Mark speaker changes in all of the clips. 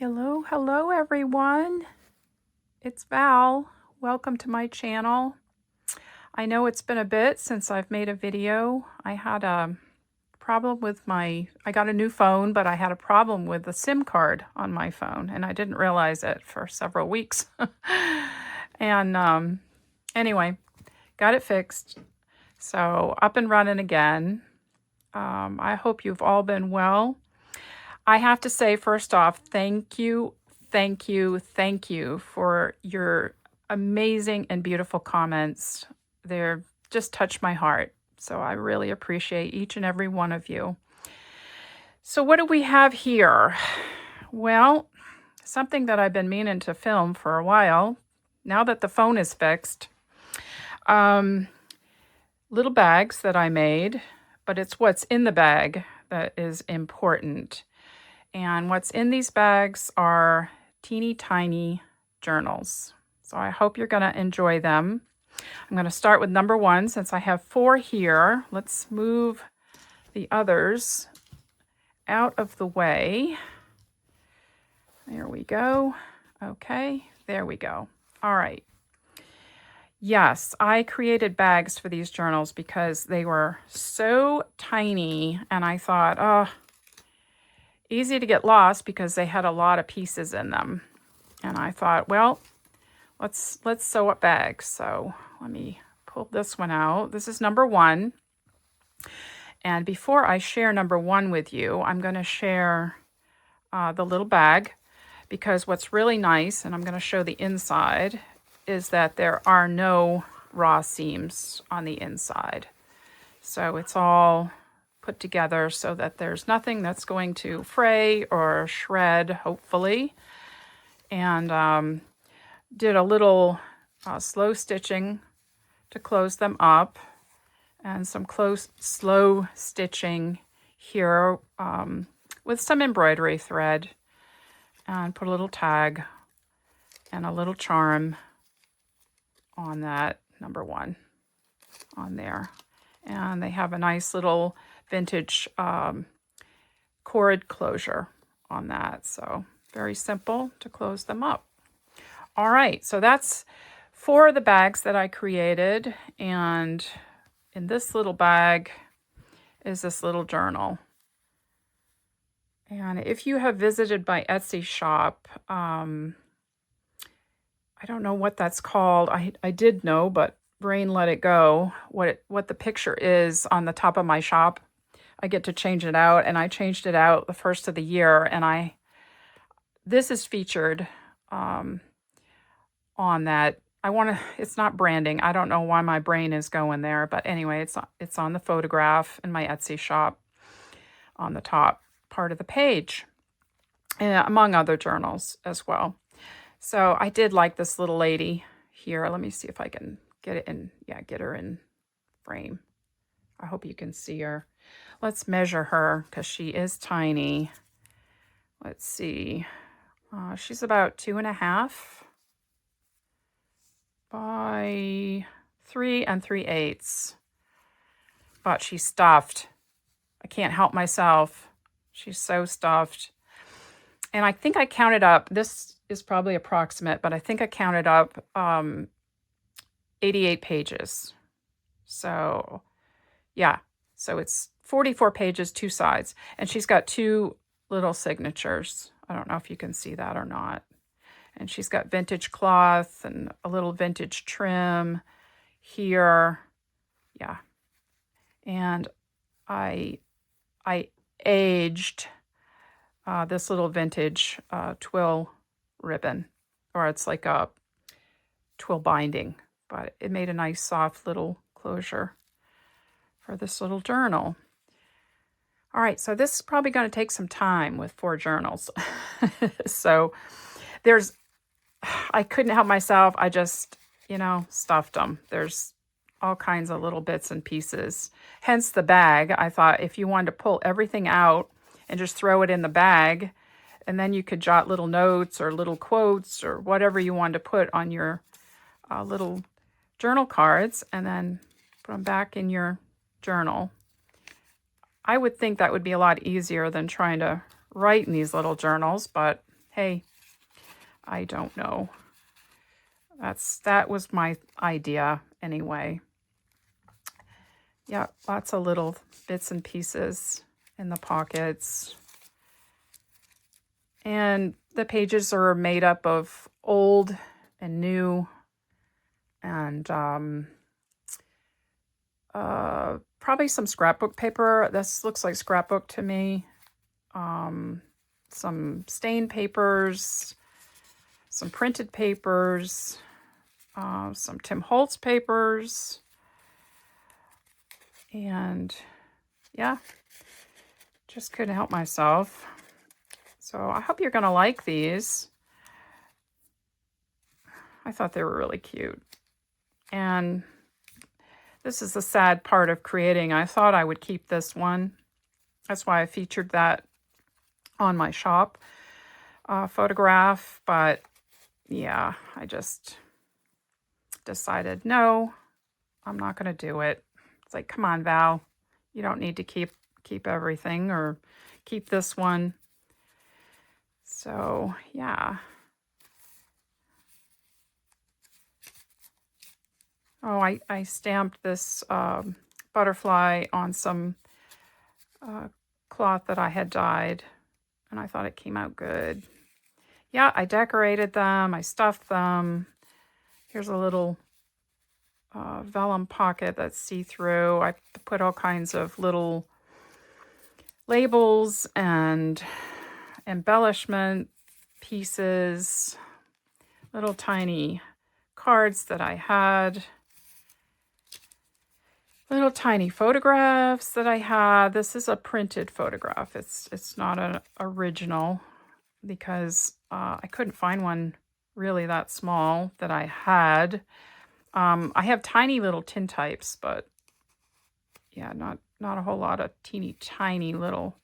Speaker 1: Hello everyone. It's Val. Welcome to my channel. I know it's been a bit since I've made a video. I had a problem with I got a new phone, but I had a problem with the SIM card on my phone, and I didn't realize it for several weeks. And anyway, got it fixed. So up and running again. I hope you've all been well. I have to say, first off, thank you for your amazing and beautiful comments. They're just touch my heart. So I really appreciate each and every one of you. So what do we have here? Well, something that I've been meaning to film for a while, now that the phone is fixed. Little bags that I made, but it's what's in the bag that is important. And what's in these bags are teeny tiny journals. So I hope you're going to enjoy them. I'm going to start with number 1 since I have 4 here. Let's move the others out of the way. There we go. Okay, there we go. All right. Yes, I created bags for these journals because they were so tiny, and I thought, oh, easy to get lost because they had a lot of pieces in them. And I thought, well, let's sew up bags. So let me pull this one out. This is number 1. And before I share number 1 with you, I'm going to share the little bag, because what's really nice, and I'm going to show the inside, is that there are no raw seams on the inside. So it's all put together so that there's nothing that's going to fray or shred, hopefully. And did a little slow stitching to close them up, and some slow stitching here with some embroidery thread, and put a little tag and a little charm on that number 1 on there. And they have a nice little vintage cord closure on that. So very simple to close them up. All right, so that's 4 of the bags that I created. And in this little bag is this little journal. And if you have visited my Etsy shop, I don't know what that's called. I did know, but brain let it go. What the picture is on the top of my shop. I get to change it out, and I changed it out the first of the year. And this is featured on that. It's not branding. I don't know why my brain is going there, but anyway, it's on the photograph in my Etsy shop on the top part of the page, and among other journals as well. So I did like this little lady here. Let me see if I can get it in. Yeah, get her in frame. I hope you can see her. Let's measure her because she is tiny. Let's see. She's about 2.5 by 3 3/8. But she's stuffed. I can't help myself. She's so stuffed. And I think I counted up, this is probably approximate, but I think I counted up 88 pages. So yeah, so it's 44 pages, 2 sides. And she's got 2 little signatures. I don't know if you can see that or not. And she's got vintage cloth and a little vintage trim here. Yeah. And I aged this little vintage twill ribbon, or it's like a twill binding, but it made a nice soft little closure for this little journal. All right, so this is probably going to take some time with 4 journals. So I couldn't help myself. I just, stuffed them. There's all kinds of little bits and pieces. Hence the bag. I thought if you wanted to pull everything out and just throw it in the bag, and then you could jot little notes or little quotes or whatever you wanted to put on your little journal cards, and then put them back in your journal. I would think that would be a lot easier than trying to write in these little journals, but Hey, I don't know. That was my idea anyway. Yeah, lots of little bits and pieces in the pockets. And the pages are made up of old and new and probably some scrapbook paper. This looks like scrapbook to me. Some stained papers, some printed papers, some Tim Holtz papers, and yeah, just couldn't help myself. So I hope you're going to like these. I thought they were really cute. And this is the sad part of creating. I thought I would keep this one. That's why I featured that on my shop photograph. But yeah, I just decided, no, I'm not going to do it. It's like, come on, Val. You don't need to keep everything or keep this one. So, yeah. Oh, I stamped this butterfly on some cloth that I had dyed, and I thought it came out good. Yeah, I decorated them. I stuffed them. Here's a little vellum pocket that's see-through. I put all kinds of little labels and embellishment pieces, little tiny cards that I had, little tiny photographs that I had. This is a printed photograph. It's not an original because I couldn't find one really that small that I had. I have tiny little tintypes, but yeah, not a whole lot of teeny tiny little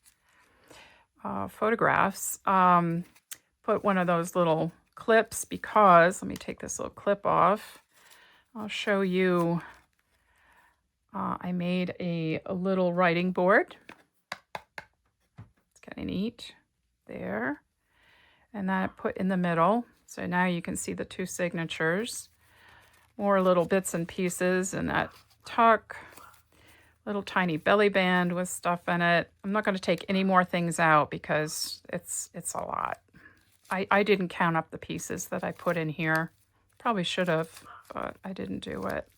Speaker 1: photographs. Put one of those little clips because, let me take this little clip off. I'll show you. I made a little writing board. It's kind of neat there. And then I put in the middle. So now you can see the two signatures. More little bits and pieces in that tuck. Little tiny belly band with stuff in it. I'm not going to take any more things out because it's a lot. I didn't count up the pieces that I put in here. Probably should have, but I didn't do it.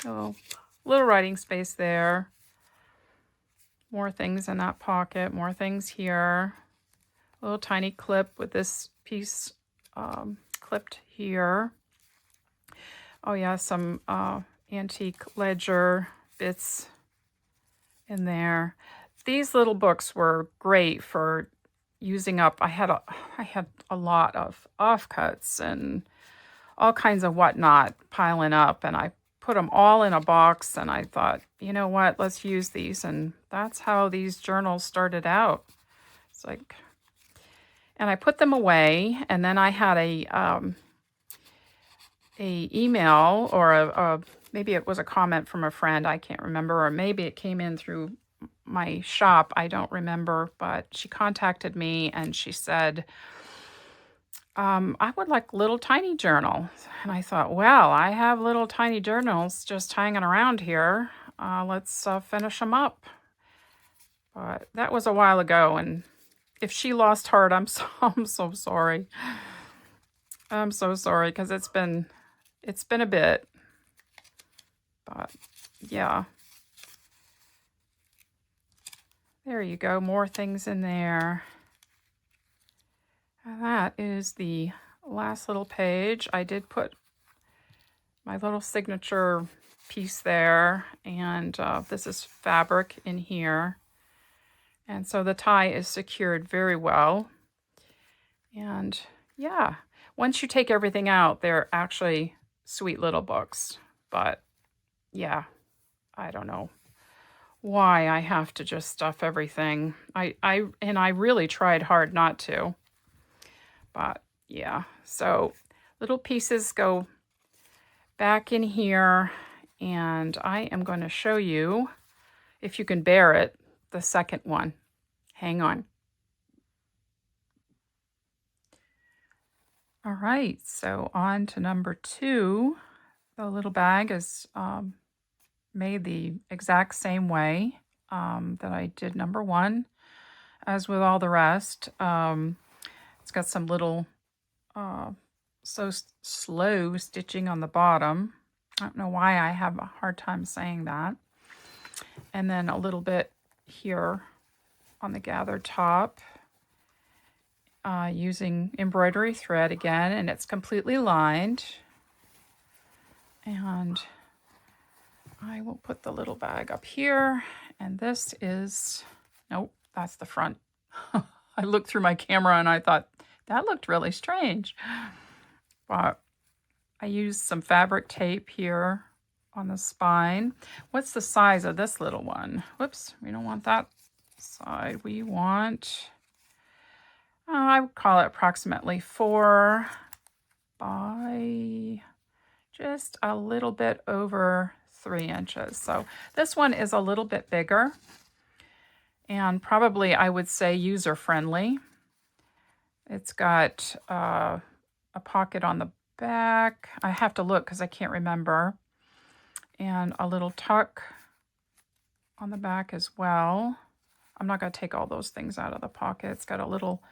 Speaker 1: Oh, little writing space there. More things in that pocket, more things here. A little tiny clip with this piece clipped here. Oh yeah, some antique ledger bits in there. These little books were great for using up. I had a lot of offcuts and all kinds of whatnot piling up, and I put them all in a box, and I thought, you know what, let's use these. And that's how these journals started out. It's like, and I put them away, and then I had a email or a maybe it was a comment from a friend, I can't remember, or maybe it came in through my shop, I don't remember, but she contacted me and she said, I would like little tiny journal. And I thought, well, I have little tiny journals just hanging around here. Let's finish them up. But that was a while ago, and if she lost heart, I'm so sorry. I'm so sorry because it's been a bit. But yeah. There you go, more things in there. And that is the last little page. I did put my little signature piece there, and this is fabric in here. And so the tie is secured very well. And yeah, once you take everything out, they're actually sweet little books. But yeah, I don't know why I have to just stuff everything. I really tried hard not to. But yeah, so little pieces go back in here, and I am going to show you, if you can bear it, the second one. Hang on. All right, so on to number 2. The little bag is made the exact same way that I did number 1. As with all the rest, it's got some little slow stitching on the bottom. I don't know why I have a hard time saying that. And then a little bit here on the gathered top using embroidery thread again, and it's completely lined. And I will put the little bag up here, and this is, nope, that's the front. I looked through my camera and I thought, that looked really strange. But I used some fabric tape here on the spine. What's the size of this little one? Whoops, we don't want that side. We want, I would call it approximately 4 by just a little bit over 3 inches. So this one is a little bit bigger and probably, I would say, user-friendly. It's got a pocket on the back. I have to look because I can't remember. And a little tuck on the back as well. I'm not going to take all those things out of the pocket. It's got a little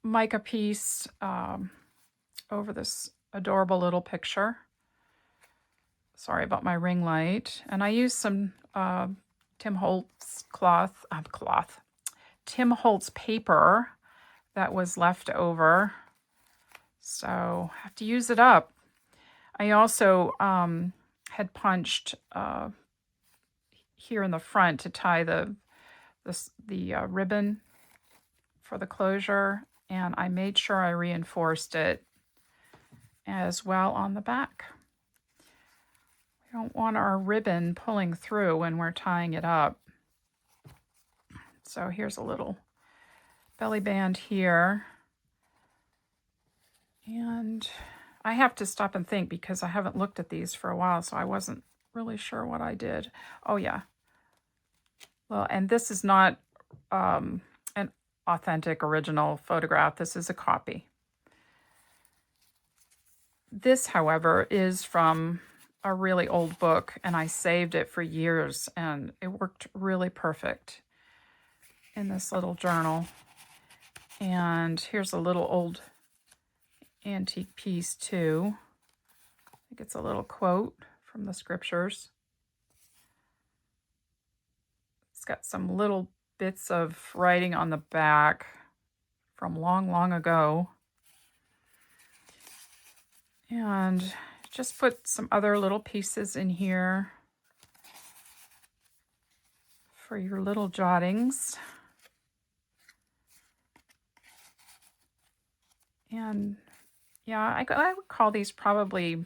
Speaker 1: mica piece over this adorable little picture. Sorry about my ring light. And I used some Tim Holtz Tim Holtz paper that was left over. So I have to use it up. I also had punched here in the front to tie the ribbon for the closure, and I made sure I reinforced it as well on the back. We don't want our ribbon pulling through when we're tying it up. So here's a little belly band here. And I have to stop and think because I haven't looked at these for a while, so I wasn't really sure what I did. Oh, yeah. Well, and this is not an authentic original photograph. This is a copy. This, however, is from a really old book, and I saved it for years, and it worked really perfect in this little journal. And here's a little old antique piece too. I think it's a little quote from the scriptures. It's got some little bits of writing on the back from long, long ago. And just put some other little pieces in here for your little jottings. And yeah, I would call these probably,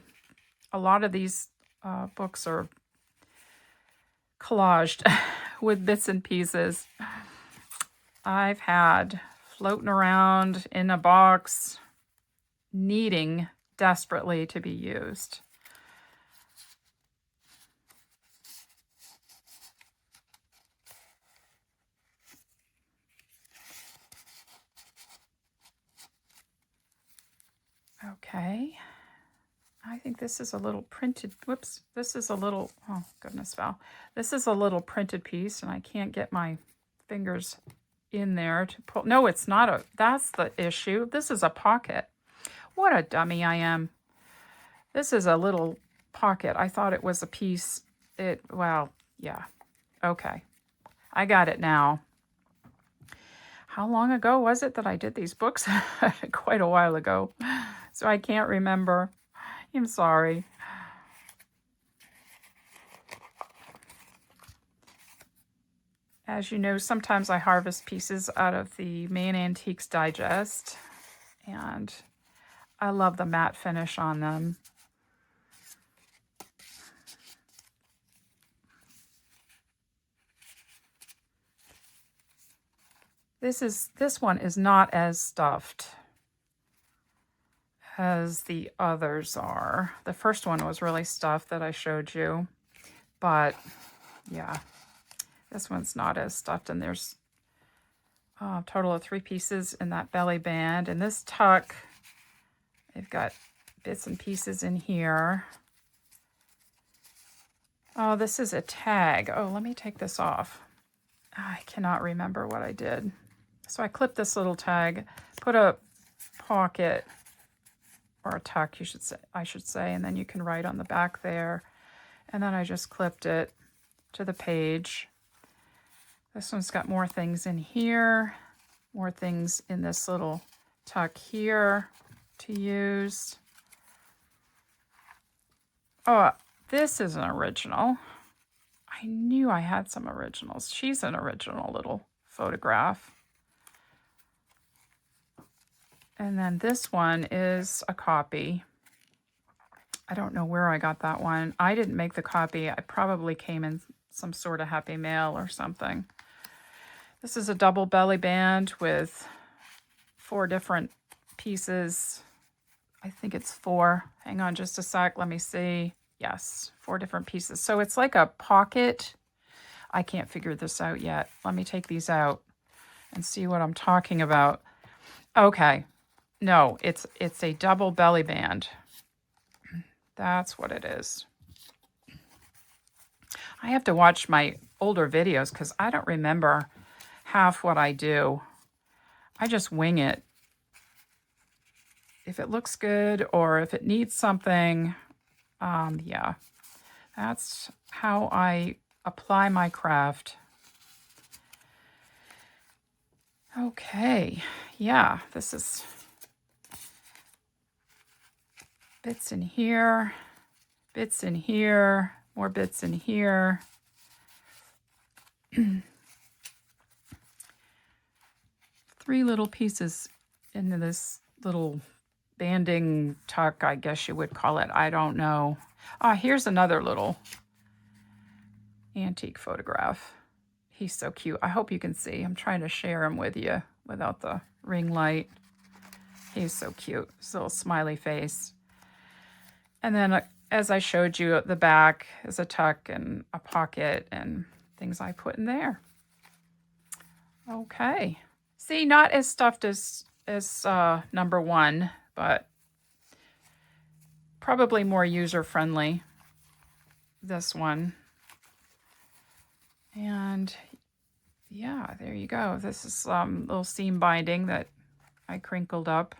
Speaker 1: a lot of these books are collaged with bits and pieces I've had floating around in a box, needing desperately to be used. Okay, I think this is a little printed, whoops, this is a little, oh goodness, Val. This is a little printed piece and I can't get my fingers in there to pull. No, it's not a, that's the issue. This is a pocket. What a dummy I am. This is a little pocket. I thought it was a piece. Well, yeah. Okay, I got it now. How long ago was it that I did these books? Quite a while ago. So I can't remember. I'm sorry. As you know, sometimes I harvest pieces out of the Maine Antiques Digest, and I love the matte finish on them. This one is not as stuffed as the others are. The first one was really stuffed that I showed you, but yeah, This one's not as stuffed, and there's a total of 3 pieces in that belly band. And this tuck, I've got bits and pieces in here. Oh, this is a tag. Oh, let me take this off. I cannot remember what I did. So I clipped this little tag, put a pocket, or a tuck, I should say, and then you can write on the back there. And then I just clipped it to the page. This one's got more things in here, more things in this little tuck here to use. Oh, this is an original. I knew I had some originals. She's an original little photograph. And then this one is a copy. I don't know where I got that one. I didn't make the copy. I probably came in some sort of Happy Mail or something. This is a double belly band with 4 different pieces. I think it's 4. Hang on just a sec. Let me see. Yes, 4 different pieces. So it's like a pocket. I can't figure this out yet. Let me take these out and see what I'm talking about. Okay. No, it's a double belly band. That's what it is. I have to watch my older videos because I don't remember half what I do. I just wing it. If it looks good or if it needs something, yeah, that's how I apply my craft. Okay, yeah, this is bits in here, bits in here, more bits in here. 3 little pieces into this little banding tuck, I guess you would call it. I don't know. Ah, here's another little antique photograph. He's so cute. I hope you can see. I'm trying to share him with you without the ring light. He's so cute. His little smiley face. And then as I showed you at the back is a tuck and a pocket and things I put in there. Okay. See, not as stuffed as number 1, but probably more user-friendly, this one. And yeah, there you go. This is little seam binding that I crinkled up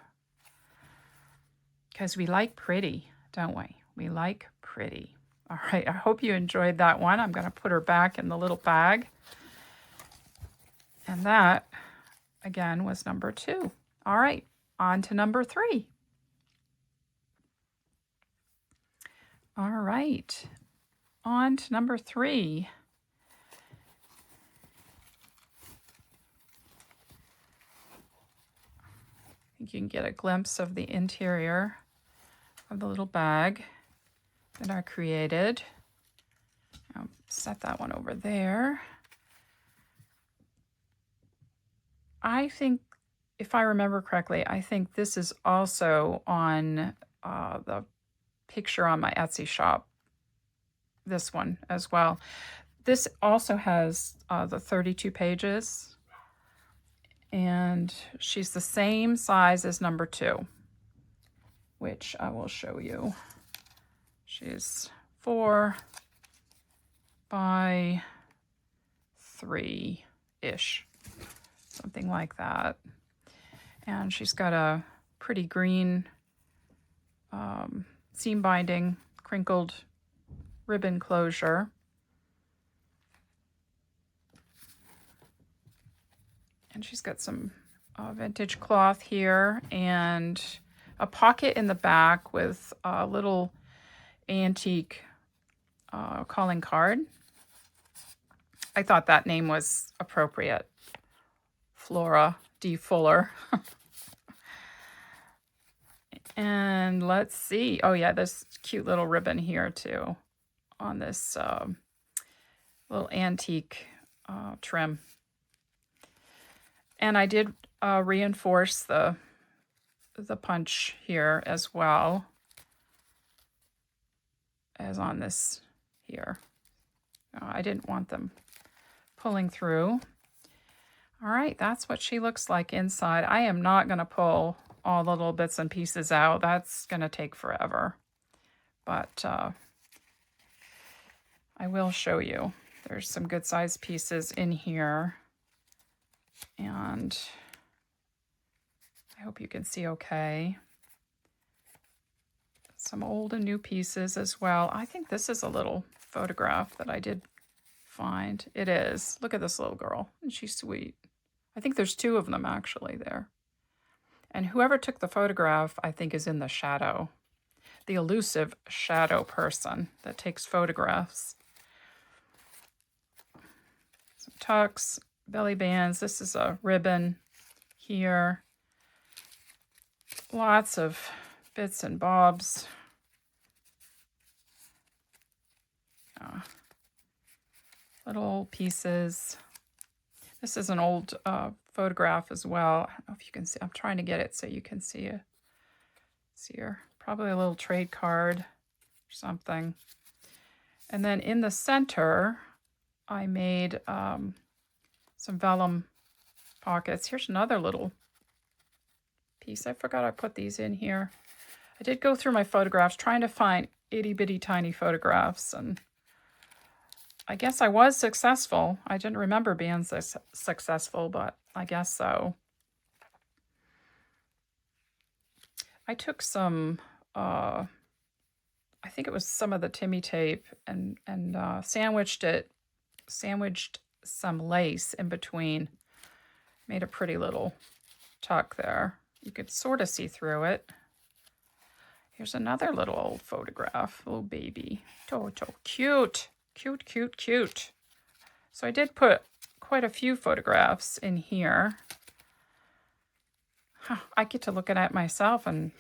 Speaker 1: because we like pretty, don't we? We like pretty. All right, I hope you enjoyed that one. I'm going to put her back in the little bag. And that, again, was number 2. All right, on to number 3. All right, on to number 3. I think you can get a glimpse of the interior of the little bag that I created. I'll set that one over there. I think, if I remember correctly, I think this is also on the picture on my Etsy shop. This one as well. This also has the 32 pages, and she's the same size as number 2, which I will show you. She's 4 by 3-ish. Something like that. And she's got a pretty green seam binding, crinkled ribbon closure. And she's got some vintage cloth here and a pocket in the back with a little antique calling card. I thought that name was appropriate. Flora D. Fuller. And let's see. Oh yeah, this cute little ribbon here too on this little antique trim. And I did reinforce the punch here as well as on this here. I didn't want them pulling through. All right, that's what she looks like inside. I am not going to pull all the little bits and pieces out. That's going to take forever. But I will show you. There's some good sized pieces in here. And I hope you can see okay. Some old and new pieces as well. I think this is a little photograph that I did find. It is. Look at this little girl. Isn't she sweet? I think there's two of them actually there. And whoever took the photograph, I think, is in the shadow. The elusive shadow person that takes photographs. Some tucks, belly bands. This is a ribbon here. Lots of bits and bobs. Little pieces. This is an old photograph as well. I don't know if you can see. I'm trying to get it so you can see it. See here. Probably a little trade card or something. And then in the center, I made some vellum pockets. Here's another little piece. I forgot I put these in here. I did go through my photographs trying to find itty-bitty tiny photographs, and I guess I was successful. I didn't remember being successful, but I guess so. I took some, I think it was some of the Timmy tape and sandwiched some lace in between. Made a pretty little tuck there. You could sort of see through it. Here's another little old photograph, little baby. Toto, cute. Cute, cute, cute. So I did put quite a few photographs in here. I get to look at it myself and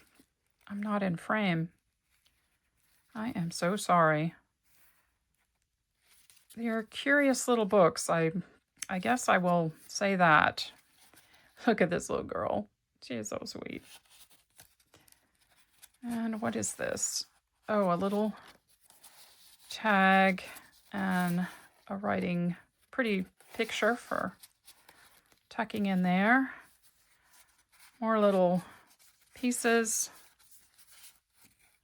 Speaker 1: I'm not in frame. I am so sorry. They're curious little books. I guess I will say that. Look at this little girl. She is so sweet. And what is this? Oh, a little tag and a writing, pretty picture for tucking in there. More little pieces.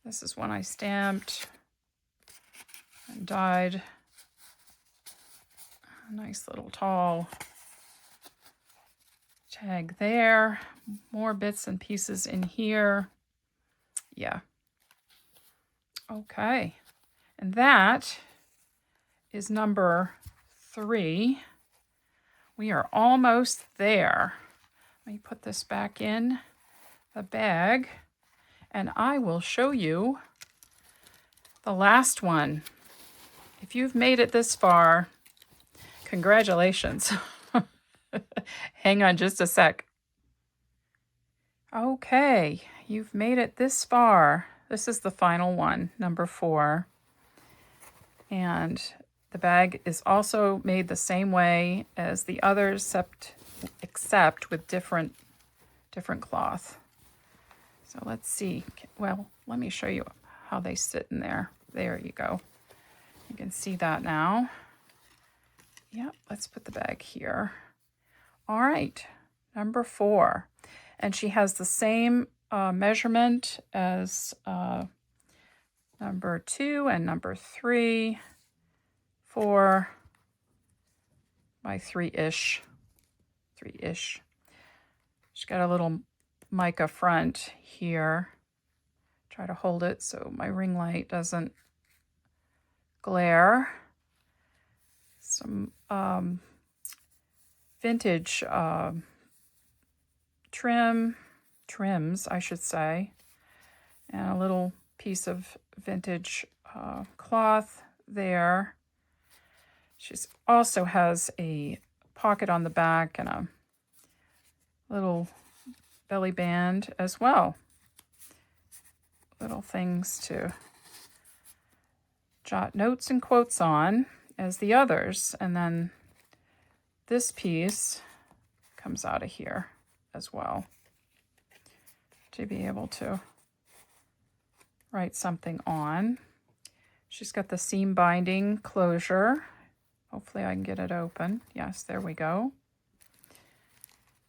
Speaker 1: This is one I stamped and dyed. A nice little tall tag there. More bits and pieces in here. Yeah. Okay. And that is number 3. We are almost there. Let me put this back in the bag and I will show you the last one. If you've made it this far, congratulations. Hang on just a sec. Okay, you've made it this far. This is the final one, number 4. And the bag is also made the same way as the others, except with different cloth. So let's see. Well, let me show you how they sit in there. There you go. You can see that now. Yep, let's put the bag here. All right, number 4. And she has the same measurement as number 2 and number 3, 4 by 3-ish. She's got a little mica front here. Try to hold it so my ring light doesn't glare. Some vintage trims, I should say, and a little piece of vintage cloth there. She also has a pocket on the back and a little belly band as well. Little things to jot notes and quotes on as the others. And then this piece comes out of here as well to be able to write something on. She's got the seam binding closure Hopefully I can get it open. Yes, there we go.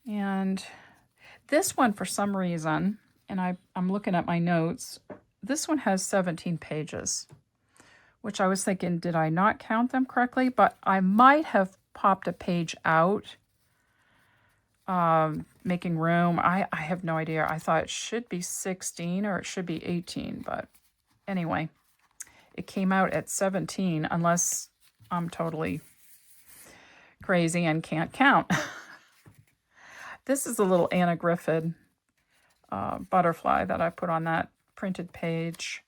Speaker 1: And this one, for some reason, and I'm looking at my notes, this one has 17 pages, which I was thinking, did I not count them correctly? But I might have popped a page out, making room. I have no idea. I thought it should be 16 or it should be 18, but anyway, it came out at 17, unless I'm totally crazy and can't count. This is a little Anna Griffith butterfly that I put on that printed page.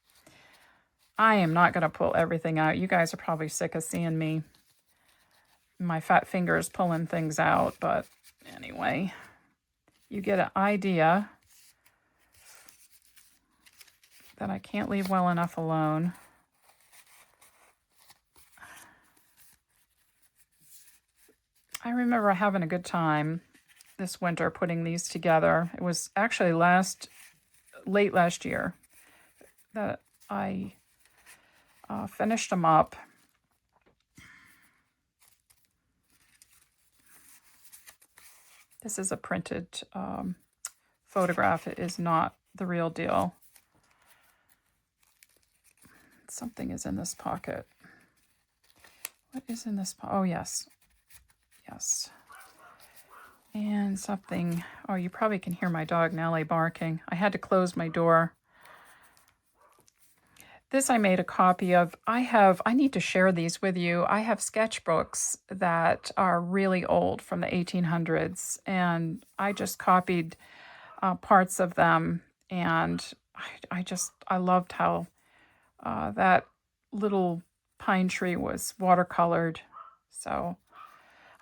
Speaker 1: I am not going to pull everything out. You guys are probably sick of seeing me, my fat fingers pulling things out, but anyway, you get an idea that I can't leave well enough alone. I remember having a good time this winter putting these together. It was actually late last year that I finished them up. This is a printed photograph. It is not the real deal. Something is in this pocket. What is in this pocket? Oh, yes. Yes. And something, oh, you probably can hear my dog Nellie barking. I had to close my door. This I made a copy of. I need to share these with you. I have sketchbooks that are really old from the 1800s, and I just copied parts of them, and I loved how that little pine tree was watercolored. So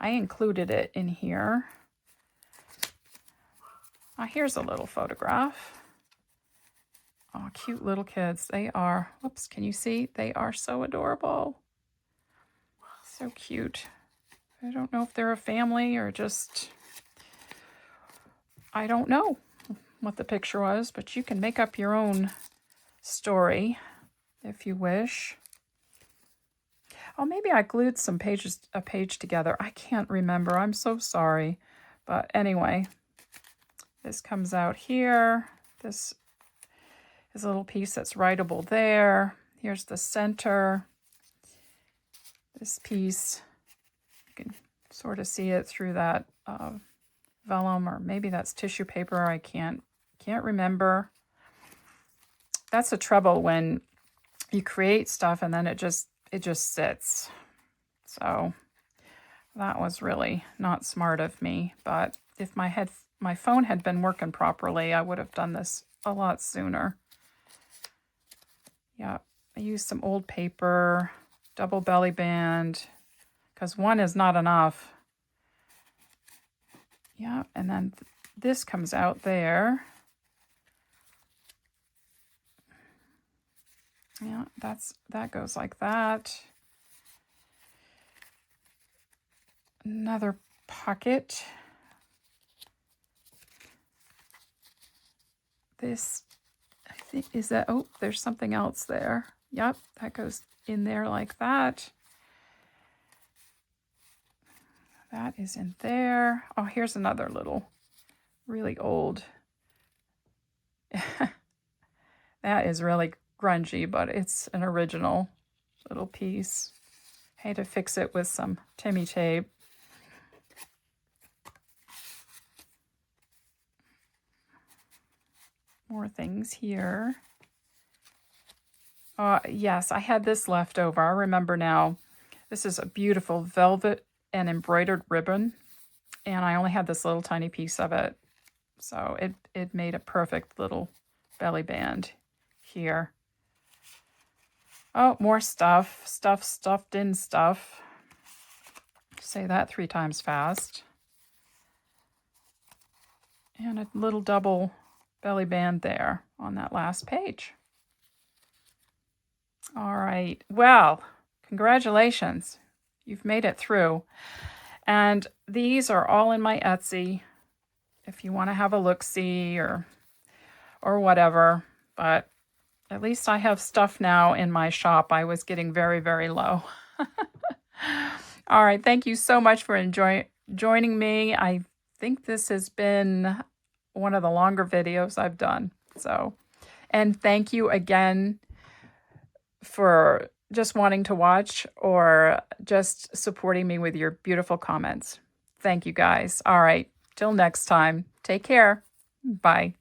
Speaker 1: I included it in here. Here's a little photograph. Oh, cute little kids. They are, whoops, can you see? They are so adorable. So cute. I don't know if they're a family or just, I don't know what the picture was, but you can make up your own story if you wish. Oh, maybe I glued a page together. I can't remember. I'm so sorry. But anyway, this comes out here. This is a little piece that's writable there. Here's the center. This piece, you can sort of see it through that vellum, or maybe that's tissue paper. I can't remember. That's the trouble when you create stuff and then it just sits. So that was really not smart of me. But if my phone had been working properly, I would have done this a lot sooner. Yeah, I used some old paper, double belly band, because one is not enough. Yeah, and then this comes out there. Yeah, that goes like that. Another pocket. This, I think, is that, oh, there's something else there. Yep, that goes in there like that. That is in there. Oh, here's another little, really old. That is really grungy, but it's an original little piece. I had to fix it with some Timmy tape. More things here. Yes, I had this left over. I remember now. This is a beautiful velvet and embroidered ribbon, and I only had this little tiny piece of it. So it made a perfect little belly band here. Oh, more stuff. Stuffed in stuff. Say that 3 times fast. And a little double belly band there on that last page. All right. Well, congratulations. You've made it through. And these are all in my Etsy if you want to have a look-see or whatever. But at least I have stuff now in my shop. I was getting very, very low. All right. Thank you so much for joining me. I think this has been one of the longer videos I've done. So, and thank you again for just wanting to watch or just supporting me with your beautiful comments. Thank you guys. All right. Till next time. Take care. Bye.